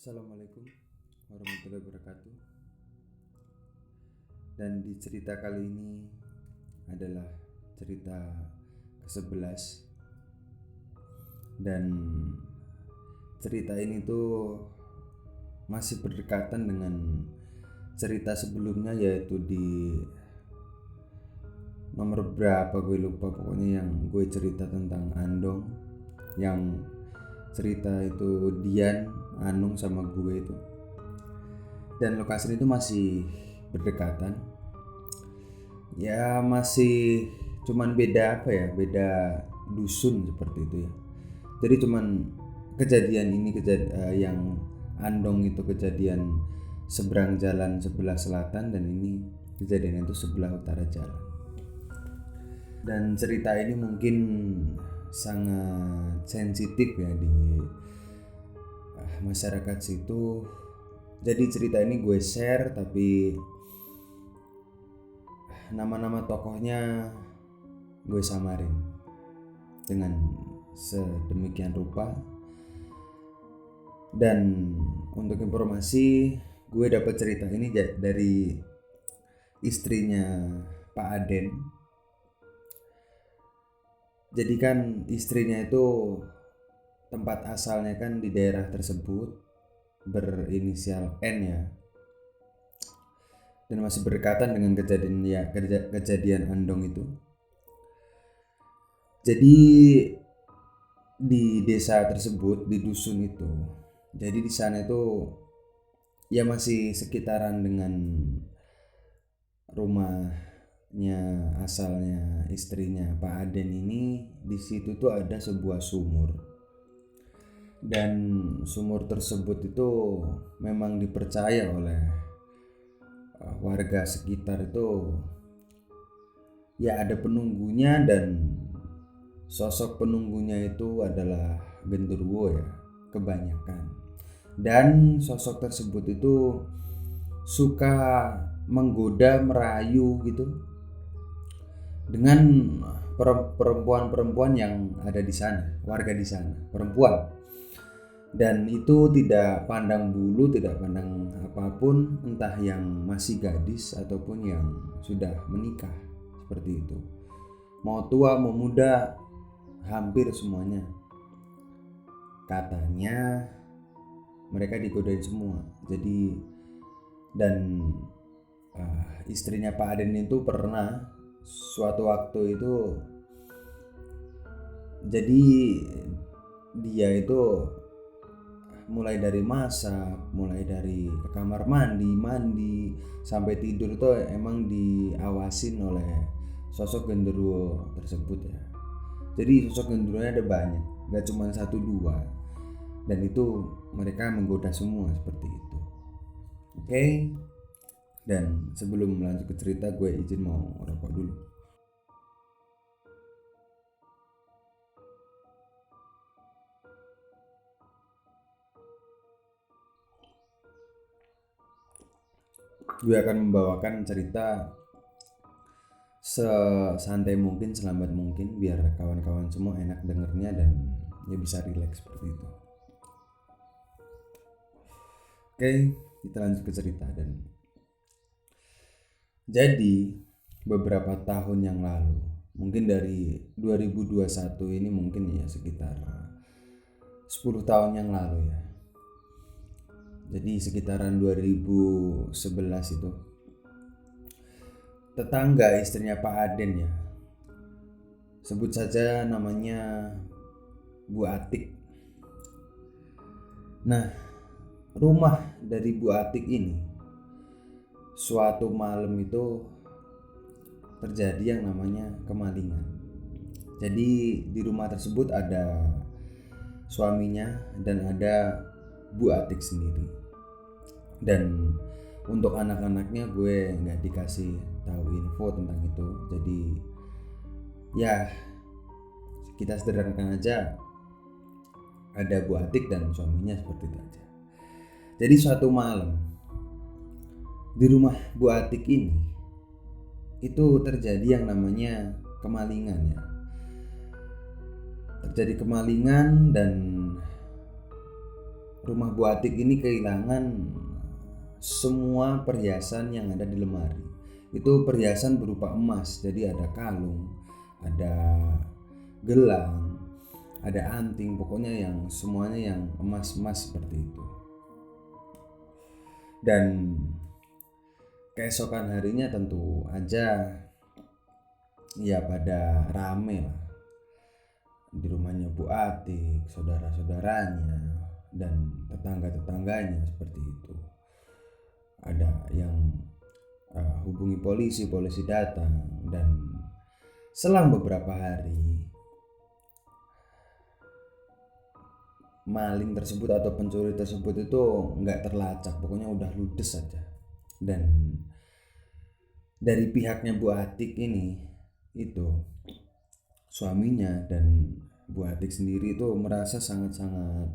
Assalamualaikum warahmatullahi wabarakatuh. Dan di cerita kali ini adalah cerita ke-11. Dan cerita ini tuh masih berdekatan dengan cerita sebelumnya, yaitu di nomor berapa gue lupa, pokoknya yang gue cerita tentang Andong, yang cerita itu Dian, Anung sama gue itu. Dan lokasi itu masih berdekatan. Ya masih cuman beda beda dusun seperti itu ya. Jadi cuman kejadian ini yang Andong itu kejadian seberang jalan sebelah selatan, dan ini kejadian itu sebelah utara jalan. Dan cerita ini mungkin sangat sensitif ya di masyarakat situ. Jadi cerita ini gue share, tapi nama-nama tokohnya gue samarin dengan sedemikian rupa. Dan untuk informasi, gue dapat cerita ini dari istrinya Pak Aden. Jadi kan istrinya itu tempat asalnya kan di daerah tersebut berinisial N ya, dan masih berdekatan dengan kejadian Andong itu. Jadi di desa tersebut, di dusun itu, jadi di sana itu ya masih sekitaran dengan rumahnya asalnya istrinya Pak Aden ini. Di situ tuh ada sebuah sumur, dan sumur tersebut itu memang dipercaya oleh warga sekitar itu ya ada penunggunya, dan sosok penunggunya itu adalah genderuwo ya kebanyakan. Dan sosok tersebut itu suka menggoda, merayu gitu dengan perempuan-perempuan yang ada di sana, warga di sana, perempuan. Dan itu tidak pandang bulu, tidak pandang apapun, entah yang masih gadis ataupun yang sudah menikah, seperti itu. Mau tua mau muda, hampir semuanya katanya mereka digodain semua. Jadi dan istrinya Pak Aden itu pernah suatu waktu itu, jadi dia itu mulai dari masak, mulai dari ke kamar mandi sampai tidur itu emang diawasin oleh sosok genderuwo tersebut ya. Jadi sosok genderuwonya ada banyak, gak cuma 1-2, dan itu mereka menggoda semua seperti itu. Oke. Dan sebelum lanjut ke cerita, gue izin mau rokok dulu. Gue akan membawakan cerita sesantai mungkin, selambat mungkin, biar kawan-kawan semua enak dengernya dan ya bisa relax seperti itu. Oke, kita lanjut ke cerita. Dan jadi beberapa tahun yang lalu, mungkin dari 2021 ini, mungkin ya sekitar 10 tahun yang lalu ya. Jadi sekitaran 2011 itu, tetangga istrinya Pak Aden ya, sebut saja namanya Bu Atik. Nah, rumah dari Bu Atik ini suatu malam itu terjadi yang namanya kemalingan. Jadi di rumah tersebut ada suaminya dan ada Bu Atik sendiri. Dan untuk anak-anaknya gue nggak dikasih tahu info tentang itu. Jadi ya kita sederhanakan aja, ada Bu Atik dan suaminya, seperti itu aja. Jadi suatu malam di rumah Bu Atik ini itu terjadi yang namanya kemalingan ya. Terjadi kemalingan, dan rumah Bu Atik ini kehilangan semua perhiasan yang ada di lemari. Itu perhiasan berupa emas, jadi ada kalung, ada gelang, ada anting, pokoknya yang semuanya yang emas-emas seperti itu. Dan keesokan harinya tentu aja ya pada rame lah di rumahnya Bu Atik, saudara-saudaranya dan tetangga-tetangganya seperti itu. Ada yang hubungi polisi datang, dan selang beberapa hari maling tersebut atau pencuri tersebut itu nggak terlacak, pokoknya udah ludes saja. Dan dari pihaknya Bu Atik ini, itu suaminya dan Bu Atik sendiri itu merasa sangat-sangat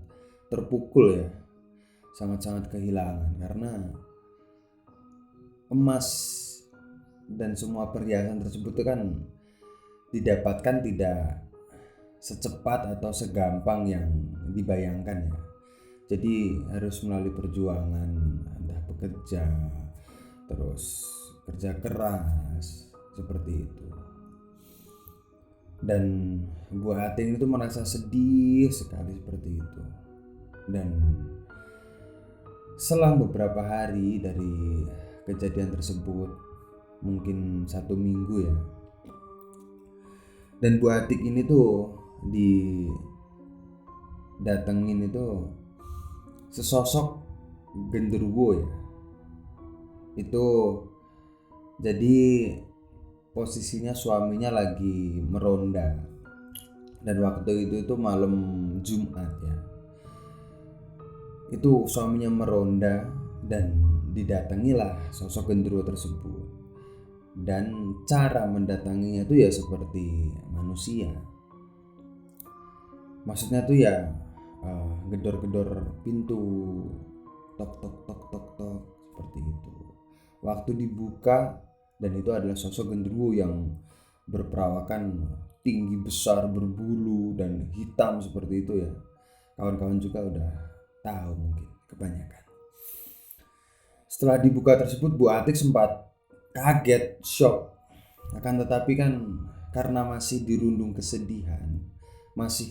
terpukul ya, sangat-sangat kehilangan, karena emas dan semua perhiasan tersebut itu kan didapatkan tidak secepat atau segampang yang dibayangkan ya. Jadi harus melalui perjuangan, entah bekerja, terus kerja keras seperti itu. Dan Bu Ating itu merasa sedih sekali seperti itu. Dan selang beberapa hari dari kejadian tersebut, mungkin 1 minggu ya, dan Bu Atik ini tuh didatengin itu sesosok genderuwo ya. Itu jadi posisinya suaminya lagi meronda, dan waktu itu malam Jumat ya. Itu suaminya meronda dan didatangilah sosok genderuwo tersebut. Dan cara mendatanginya itu ya seperti manusia. Maksudnya tuh ya gedor-gedor pintu, tok tok tok tok tok seperti itu. Waktu dibuka, dan itu adalah sosok genderuwo yang berperawakan tinggi besar, berbulu dan hitam seperti itu ya. Kawan-kawan juga udah tahu mungkin kebanyakan. Setelah dibuka tersebut, Bu Atik sempat kaget, shock. Akan tetapi kan karena masih dirundung kesedihan, masih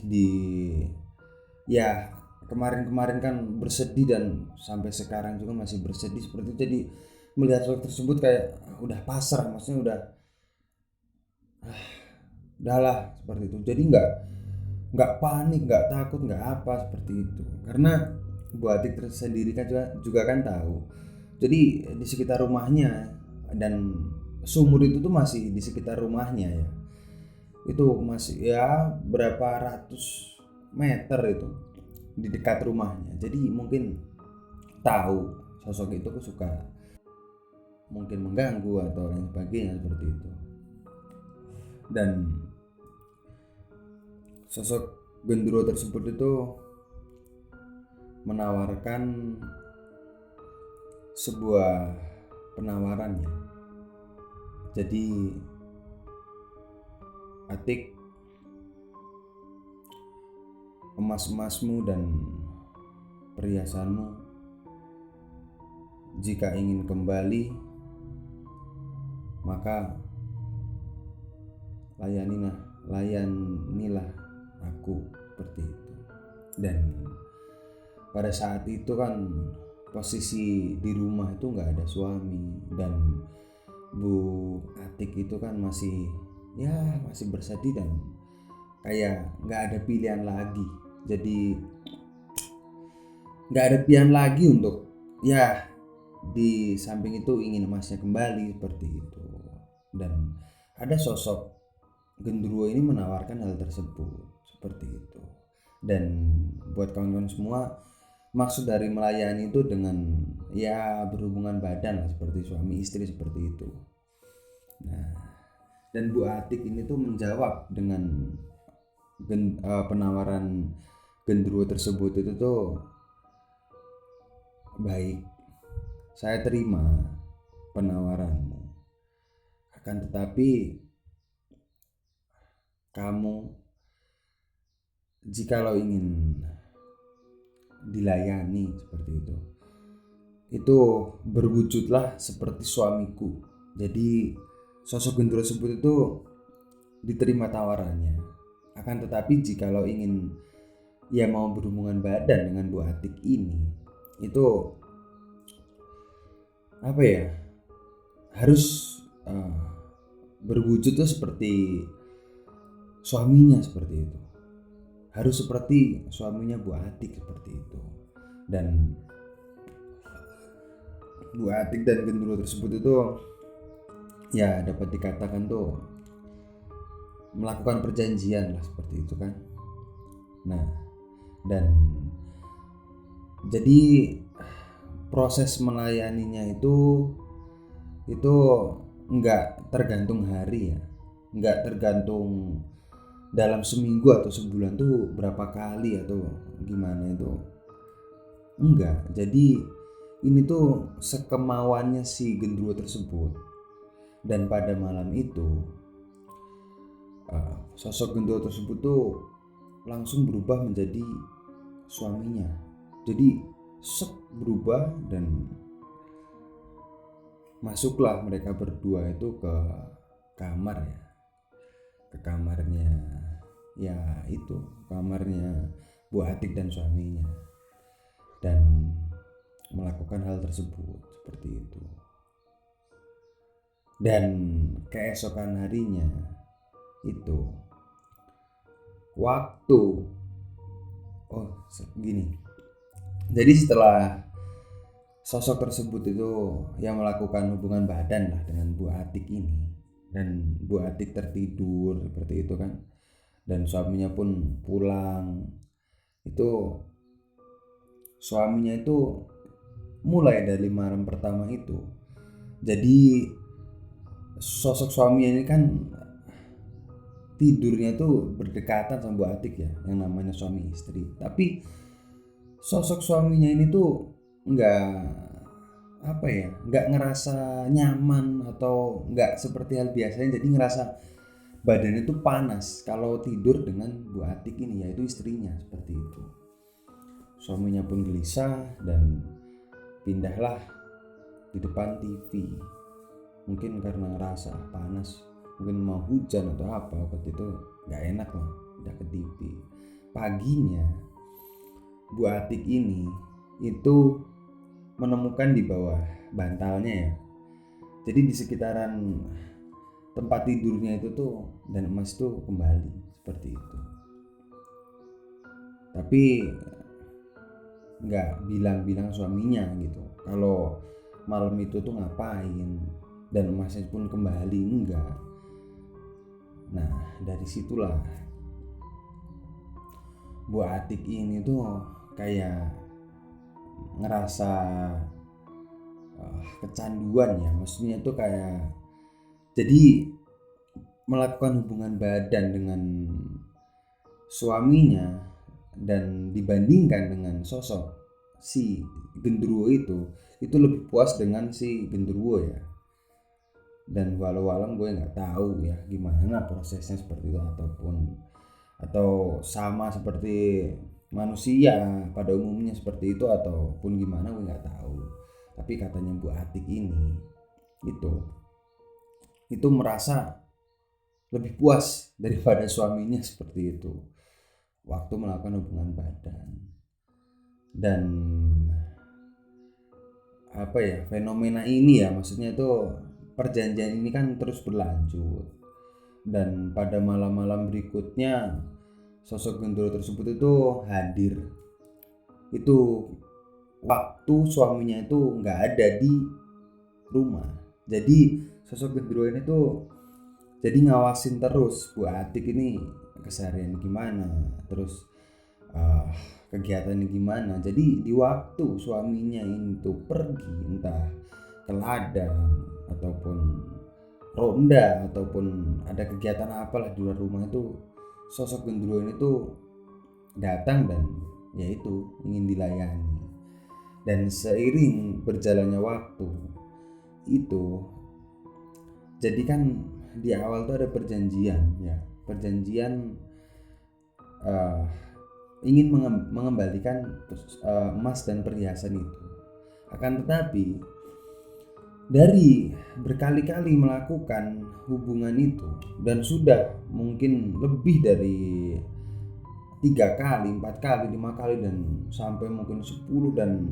ya kemarin-kemarin kan bersedih dan sampai sekarang juga masih bersedih seperti itu. Jadi melihat sosok tersebut kayak udah pasrah, maksudnya udahlah seperti itu. Jadi nggak panik, nggak takut, nggak apa seperti itu. Karena Bu Atik sendiri kan juga kan tahu. Jadi di sekitar rumahnya, dan sumur itu tuh masih di sekitar rumahnya ya. Itu masih ya berapa ratus meter itu di dekat rumahnya. Jadi mungkin tahu sosok itu suka mungkin mengganggu atau lain sebagainya seperti itu. Dan sosok genderuwo tersebut itu menawarkan sebuah penawaran ya. Jadi Atik, emas-emasmu dan perhiasanmu jika ingin kembali, maka layanilah aku seperti itu. Dan pada saat itu kan posisi di rumah itu nggak ada suami, dan Bu Atik itu kan masih bersedih dan kayak nggak ada pilihan lagi. Jadi nggak ada pilihan lagi untuk ya di samping itu ingin emasnya kembali seperti itu. Dan ada sosok genderuwo ini menawarkan hal tersebut seperti itu. Dan buat kawan-kawan semua, maksud dari melayani itu dengan ya berhubungan badan lah, seperti suami istri seperti itu. Nah, dan Bu Atik ini tuh menjawab dengan penawaran genderuwo tersebut itu tuh, baik, saya terima penawaranmu, akan tetapi kamu jikalau ingin dilayani seperti itu berwujudlah seperti suamiku. Jadi sosok gendruwo tersebut itu diterima tawarannya. Akan tetapi jikalau ingin ia mau berhubungan badan dengan Bu Atik ini, itu harus berwujud tuh seperti suaminya seperti itu. Harus seperti suaminya Bu Atik seperti itu. Dan Bu Atik dan gendruwo tersebut itu ya dapat dikatakan tuh melakukan perjanjian lah seperti itu kan. Nah, dan jadi proses melayaninya itu enggak tergantung hari ya, enggak tergantung dalam seminggu atau sebulan tuh berapa kali atau gimana itu, enggak. Jadi ini tuh sekemauannya si gendruwo tersebut. Dan pada malam itu sosok gendruwo tersebut tuh langsung berubah menjadi suaminya. Jadi berubah dan masuklah mereka berdua itu ke kamar ya, ke kamarnya ya itu, kamarnya Bu Atik dan suaminya, dan melakukan hal tersebut seperti itu. Dan keesokan harinya itu jadi setelah sosok tersebut itu yang melakukan hubungan badan lah dengan Bu Atik ini, dan Bu Atik tertidur seperti itu kan, dan suaminya pun pulang, itu suaminya itu mulai dari malam pertama itu, jadi sosok suaminya ini kan tidurnya itu berdekatan sama Bu Atik ya, yang namanya suami istri. Tapi sosok suaminya ini tuh nggak ngerasa nyaman atau nggak seperti hal biasanya, jadi ngerasa badannya itu panas kalau tidur dengan Bu Atik ini, yaitu istrinya seperti itu. Suaminya pun gelisah dan pindahlah di depan TV, mungkin karena ngerasa panas, mungkin mau hujan atau apa, waktu itu nggak enak lah udah ke TV. Paginya Bu Atik ini itu menemukan di bawah bantalnya ya, jadi di sekitaran tempat tidurnya itu tuh dan emas tuh kembali seperti itu. Tapi nggak bilang suaminya gitu kalau malam itu tuh ngapain, dan emasnya pun kembali, enggak. Nah, dari situlah Bu Atik ini tuh kayak ngerasa kecanduan ya, maksudnya tuh kayak jadi melakukan hubungan badan dengan suaminya, dan dibandingkan dengan sosok si gendruwo itu lebih puas dengan si gendruwo ya. Dan walau alam gue nggak tahu ya gimana prosesnya seperti itu, atau sama seperti manusia pada umumnya seperti itu ataupun gimana, gue nggak tahu. Tapi katanya Bu Atik ini itu merasa lebih puas daripada suaminya seperti itu waktu melakukan hubungan badan. Dan fenomena ini ya, maksudnya itu perjanjian ini kan terus berlanjut, dan pada malam-malam berikutnya sosok gendruwo tersebut itu hadir. Itu waktu suaminya itu nggak ada di rumah, jadi sosok gendruwo ini tuh jadi ngawasin terus Bu Atik ini keseharian gimana, terus kegiatannya gimana. Jadi di waktu suaminya itu pergi entah ke ladang ataupun ronda ataupun ada kegiatan apalah di luar rumah, itu sosok gendruwo ini tuh datang dan yaitu ingin dilayani. Dan seiring berjalannya waktu itu, jadi kan di awal tuh ada perjanjian ingin mengembalikan emas dan perhiasan itu. Akan tetapi dari berkali-kali melakukan hubungan itu dan sudah mungkin lebih dari 3 kali, 4 kali, 5 kali dan sampai mungkin 10 dan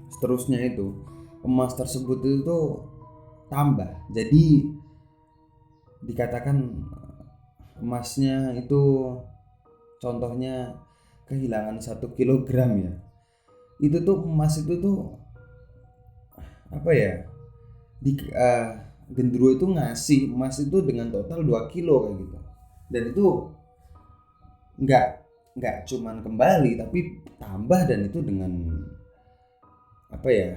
seterusnya, itu emas tersebut itu tambah. Jadi dikatakan emasnya itu contohnya kehilangan 1 kilogram ya. Itu tuh emas itu tuh apa ya? Gendruwo itu ngasih emas itu dengan total 2 kilo kayak gitu. Dan itu nggak cuman kembali tapi tambah, dan itu dengan apa ya?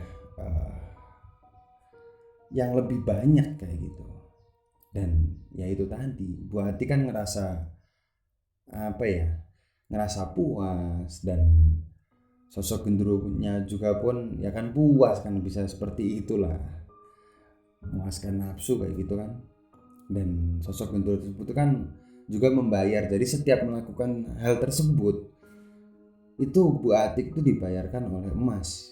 Yang lebih banyak kayak gitu. Dan ya itu tadi, Bu Ati kan ngerasa apa ya? Ngerasa puas, dan sosok gendruwonya juga pun ya kan puas kan, bisa seperti itulah, memuaskan nafsu kayak gitu kan. Dan sosok gendruwo tersebut kan juga membayar. Jadi setiap melakukan hal tersebut itu Bu Atik itu dibayarkan oleh emas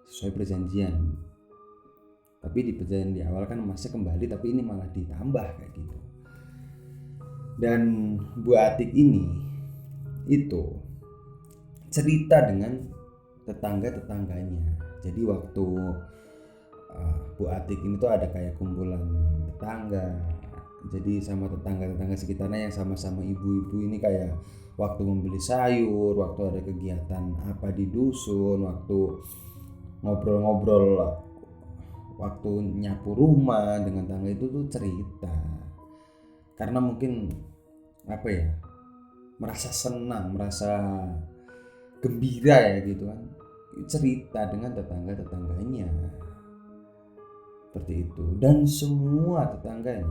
sesuai perjanjian. Tapi di perjanjian di awal kan emasnya kembali, tapi ini malah ditambah kayak gitu. Dan Bu Atik ini itu cerita dengan tetangga-tetangganya. Jadi waktu Bu Atik ini tuh ada kayak kumpulan tetangga. Jadi sama tetangga-tetangga sekitarnya yang sama-sama ibu-ibu ini kayak waktu membeli sayur, waktu ada kegiatan apa di dusun, waktu ngobrol-ngobrol, waktu nyapu rumah dengan tangga, itu tuh cerita. Karena mungkin apa ya, merasa senang, merasa gembira ya gitu kan, cerita dengan tetangga-tetangganya seperti itu. Dan semua tetangganya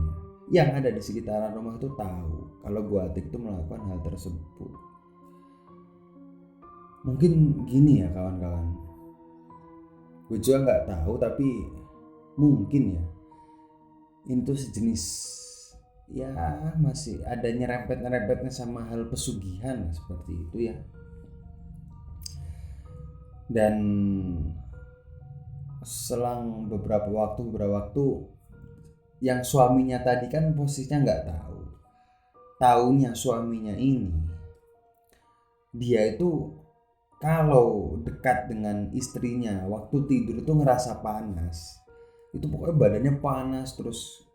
yang ada di sekitaran rumah itu tahu kalau Bu Atik itu melakukan hal tersebut. Mungkin gini ya kawan-kawan, gue juga nggak tahu, tapi mungkin ya itu sejenis ya masih ada nyerempet-nyerempetnya sama hal pesugihan seperti itu ya. Dan selang beberapa waktu yang suaminya tadi kan posisinya nggak tahu. Taunya suaminya ini, dia itu kalau dekat dengan istrinya waktu tidur itu ngerasa panas. Itu pokoknya badannya panas, terus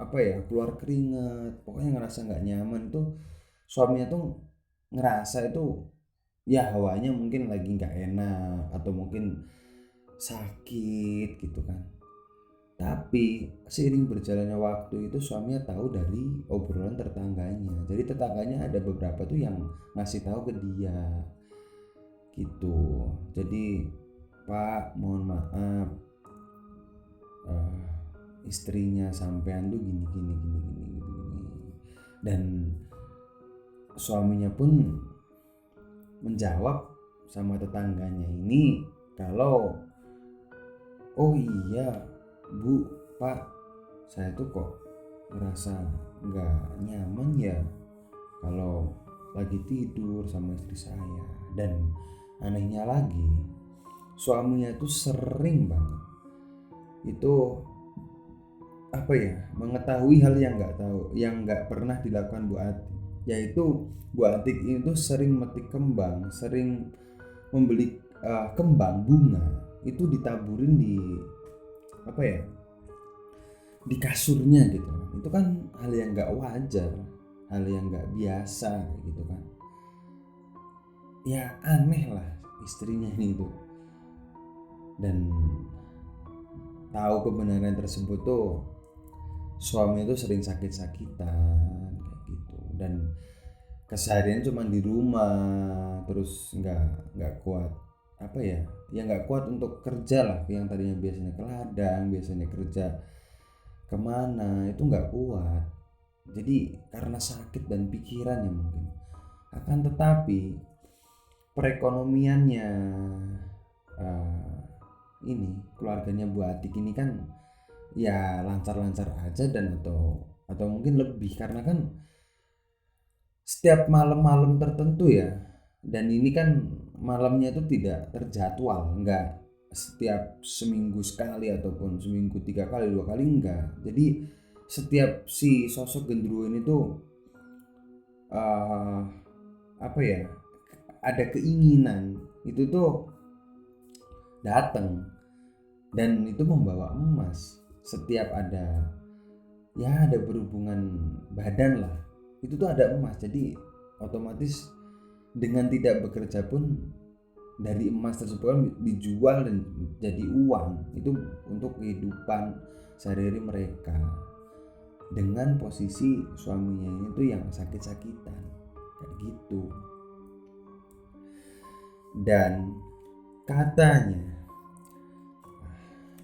apa ya, keluar keringat, pokoknya ngerasa nggak nyaman. Itu suaminya tuh ngerasa itu ya hawanya mungkin lagi nggak enak atau mungkin sakit gitu kan. Tapi seiring berjalannya waktu itu suaminya tahu dari obrolan tetangganya. Jadi tetangganya ada beberapa tuh yang ngasih tahu ke dia gitu. Jadi, Pak, mohon maaf, istrinya sampean tuh gini. Dan suaminya pun menjawab sama tetangganya ini kalau, oh iya Bu, Pak, saya tuh kok ngerasa nggak nyaman ya kalau lagi tidur sama istri saya. Dan anehnya lagi, suaminya tuh sering banget itu apa ya, mengetahui hal yang nggak pernah dilakukan Bu Atik. Yaitu Bu Atik itu sering metik kembang, sering membeli kembang bunga itu ditaburin di apa ya, di kasurnya gitu. Itu kan hal yang nggak wajar, hal yang nggak biasa gitu kan. Ya aneh lah istrinya ini tuh. Dan tahu kebenaran tersebut tuh suami itu sering sakit-sakitan kayak gitu. Dan keseharian cuma di rumah, terus nggak kuat apa ya, nggak kuat untuk kerja lah. Yang tadinya biasanya ke ladang, biasanya kerja kemana, itu nggak kuat. Jadi karena sakit dan pikirannya mungkin. Akan tetapi perekonomiannya ini keluarganya Bu Atik ini kan ya lancar-lancar aja, dan atau mungkin lebih, karena kan setiap malam-malam tertentu ya, dan ini kan malamnya itu tidak terjadwal, enggak setiap seminggu sekali ataupun seminggu 3 kali 2 kali, enggak. Jadi setiap si sosok genderuwo ini tuh uh, apa ya, ada keinginan itu tuh datang dan itu membawa emas. Setiap ada berhubungan badan lah, itu tuh ada emas. Jadi otomatis dengan tidak bekerja pun dari emas tersebut kan dijual dan jadi uang itu untuk kehidupan sehari-hari mereka. Dengan posisi suaminya itu yang sakit-sakitan kayak gitu. Dan katanya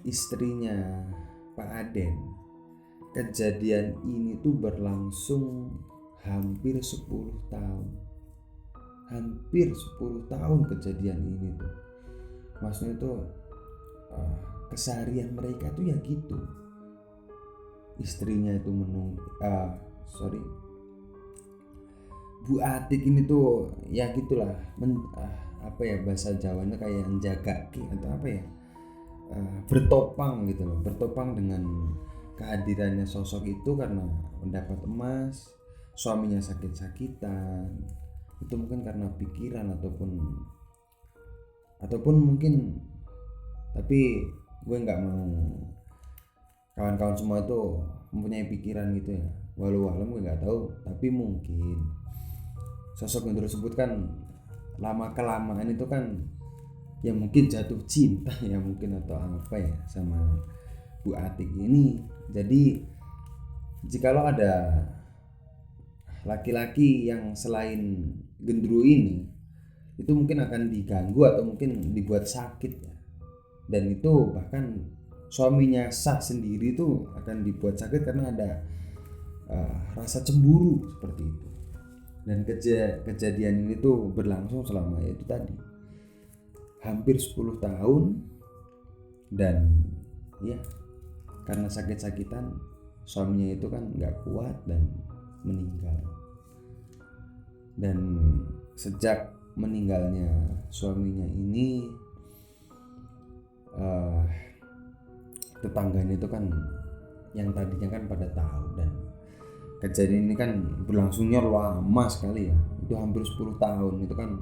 istrinya Pak Aden, kejadian ini tuh berlangsung hampir 10 tahun. Hampir 10 tahun kejadian ini tuh. Maksudnya tuh keseharian mereka tuh ya gitu. Istrinya itu Bu Atik ini tuh ya gitulah, bahasa Jawanya kayak menjaga atau apa ya, bertopang gitu loh, bertopang dengan kehadirannya sosok itu karena mendapat emas. Suaminya sakit-sakitan, itu mungkin karena pikiran ataupun mungkin, tapi gue nggak mau kawan-kawan semua itu mempunyai pikiran gitu ya, walau alam gue nggak tahu, tapi mungkin sosok yang tersebut kan lama kelamaan itu kan ya mungkin jatuh cinta ya mungkin atau apa ya sama Bu Atik ini. Jadi jikalau ada laki-laki yang selain gendruwo ini, itu mungkin akan diganggu atau mungkin dibuat sakit ya. Dan itu bahkan suaminya sah sendiri itu akan dibuat sakit karena ada rasa cemburu seperti itu. Dan kejadian ini tuh berlangsung selama itu tadi hampir 10 tahun. Dan ya karena sakit-sakitan suaminya itu kan gak kuat dan meninggal. Dan sejak meninggalnya suaminya ini, tetangganya itu kan yang tadinya kan pada tahu, dan kejadian ini kan berlangsungnya lama sekali ya, itu hampir 10 tahun. Itu kan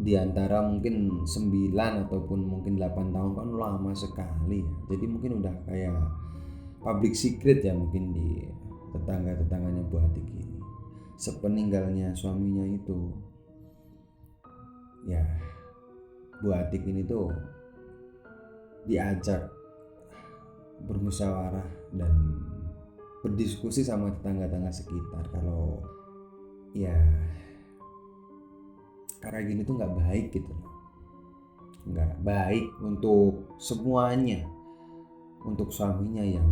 diantara mungkin 9 ataupun mungkin 8 tahun kan lama sekali ya. Jadi mungkin udah kayak public secret ya mungkin di tetangga-tetangganya Bu Atik ini. Sepeninggalnya suaminya itu ya, Bu Atik ini tuh diajak bermusyawarah dan berdiskusi sama tetangga-tetangga sekitar kalau ya karena gini tuh nggak baik gitu, nggak baik untuk semuanya, untuk suaminya yang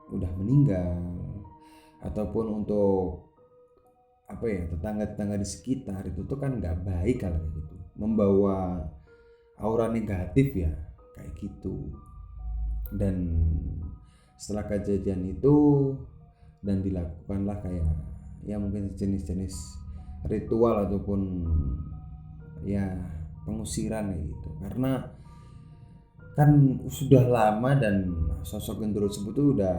udah meninggal ataupun untuk tetangga-tetangga di sekitar. Itu tuh kan nggak baik kalau kayak gitu, membawa aura negatif ya kayak gitu. Dan setelah kejadian itu dan dilakukanlah kayak ya mungkin jenis-jenis ritual ataupun ya pengusiran kayak gitu, karena kan sudah lama dan sosok gendruwo tersebut tuh udah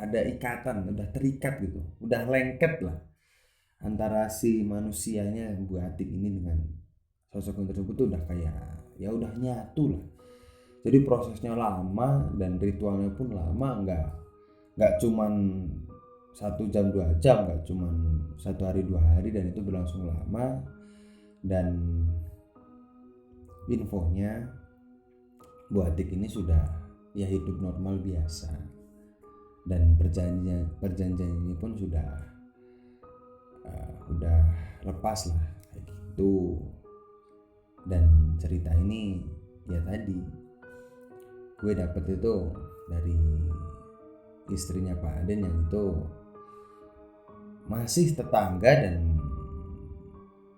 ada ikatan, udah terikat gitu, udah lengket lah antara si manusianya Bu Atik ini dengan sosok gendruwo tersebut tuh udah kayak ya udah nyatu lah. Jadi prosesnya lama dan ritualnya pun lama, nggak cuman 1 jam 2 jam, nggak cuman 1 hari 2 hari, dan itu berlangsung lama. Dan infonya Bu Atik ini sudah ya hidup normal biasa, dan perjanjian ini pun udah lepas lah kayak gitu. Dan cerita ini ya tadi gue dapet itu dari istrinya Pak Aden yang itu masih tetangga dan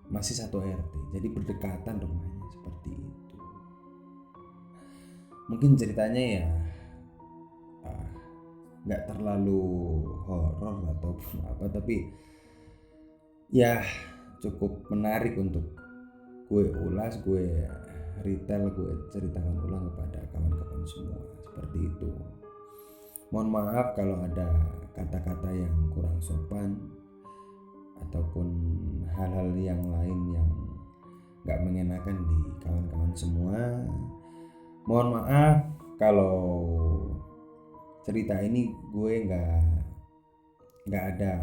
masih satu RT, jadi berdekatan rumahnya seperti itu. Mungkin ceritanya ya nggak terlalu horor ataupun apa, tapi ya cukup menarik untuk gue ulas, gue retail, gue ceritakan ulang kepada kawan-kawan semua seperti itu. Mohon maaf kalau ada kata-kata yang kurang sopan ataupun hal-hal yang lain yang gak mengenakan di kawan-kawan semua. Mohon maaf kalau cerita ini gue gak ada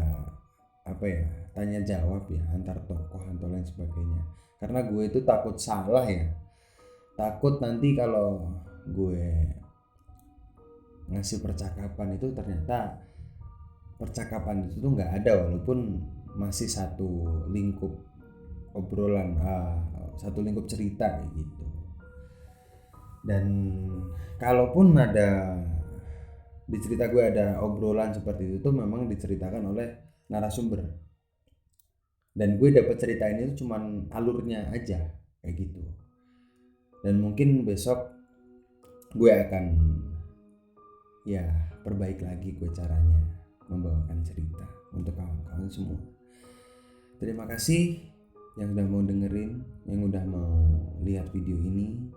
tanya jawab ya antar tokoh atau lain sebagainya, karena gue itu takut salah ya, takut nanti kalau gue ngasih percakapan itu ternyata percakapan itu tuh nggak ada, walaupun masih satu lingkup obrolan, satu lingkup cerita kayak gitu. Dan kalaupun ada di cerita gue ada obrolan seperti itu tuh memang diceritakan oleh narasumber, dan gue dapet cerita ini tuh cuman alurnya aja kayak gitu. Dan mungkin besok gue akan ya perbaik lagi gue caranya membawakan cerita untuk kawan-kawan semua. Terima kasih yang udah mau dengerin, yang udah mau lihat video ini,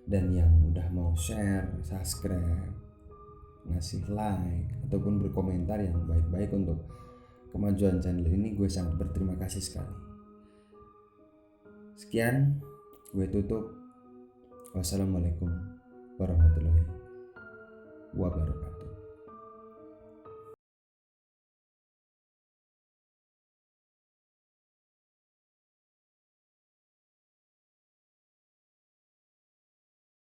dan yang udah mau share, subscribe, ngasih like ataupun berkomentar yang baik-baik untuk kemajuan channel ini. Gue sangat berterima kasih sekali. Sekian, gue tutup. Wassalamualaikum warahmatullahi wabarakatuh.